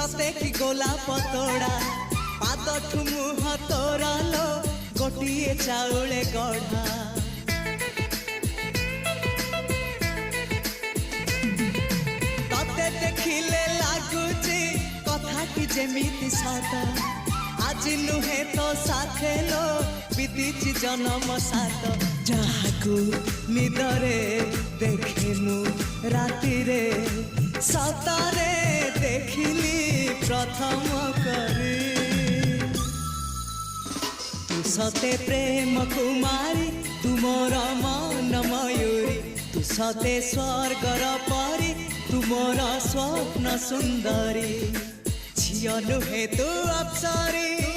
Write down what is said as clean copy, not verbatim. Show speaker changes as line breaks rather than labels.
सते कि गोलाप तोड़ा पादठु मुह तोरा लो गोटिए चाउले गढ़ा तते देखिले लागुची कथाटी जेमिति सत आज नुहे तो साथे लो विदिची जन्म सात जहाकू निदरे देखिनु राति रे सतारे देखिली प्रथम करी तू सते प्रेम कुमारी तुमर मन मयूरी तू सते स्वर्गर परी तुमर स्वप्न सुंदरी झियो नुहे तू अप्सरी।